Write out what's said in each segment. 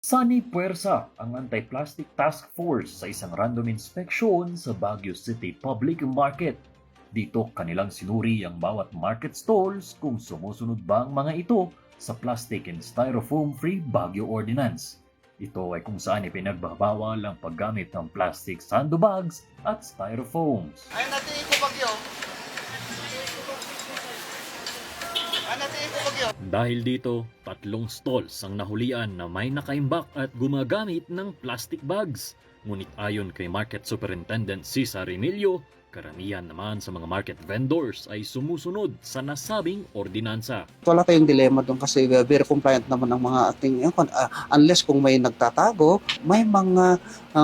Sani puwersa ang Anti-Plastic Task Force sa isang random inspection sa Baguio City Public Market. Dito kanilang sinuri ang bawat market stalls kung sumusunod ba ang mga ito sa Plastic and Styrofoam-Free Baguio Ordinance. Ito ay kung saan ipinagbabawal ang paggamit ng plastic sandbags at styrofoams. Ay, natin ito bagyo. Ay, natin ito bagyo. Dahil dito, 3 stalls ang nahulian na may nakaimbak at gumagamit ng plastic bags. Ngunit ayon kay Market Superintendent Cesar Emilio, karamihan naman sa mga market vendors ay sumusunod sa nasabing ordinansa. Wala tayong dilema doon kasi very compliant naman ang mga ating unless kung may nagtatago, may mga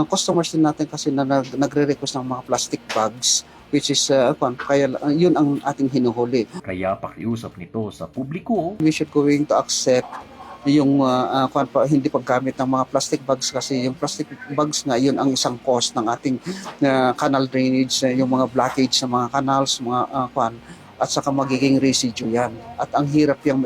customers din natin kasi na nagre-request ng mga plastic bags which is kaya yun ang ating hinuhuli. Kaya pakiusap nito sa publiko, We should going to accept yung hindi paggamit ng mga plastic bags kasi yung plastic bags nga yun ang isang cause ng ating canal drainage, yung mga blockage sa mga canals, mga at saka magiging residue yan. At ang hirap yung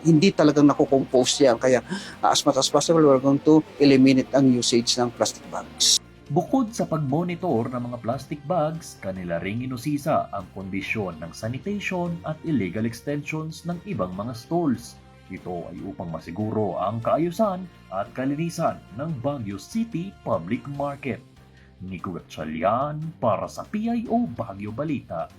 hindi talagang nakukompose yan. Kaya as much as possible, we're going to eliminate ang usage ng plastic bags. bukod sa pag-monitor ng mga plastic bags, kanila ring inusisa ang kondisyon ng sanitation at illegal extensions ng ibang mga stalls. Ito ay upang masiguro ang kaayusan at kalinisan ng Baguio City Public Market. Nico Gatchalian para sa PIO Baguio Balita.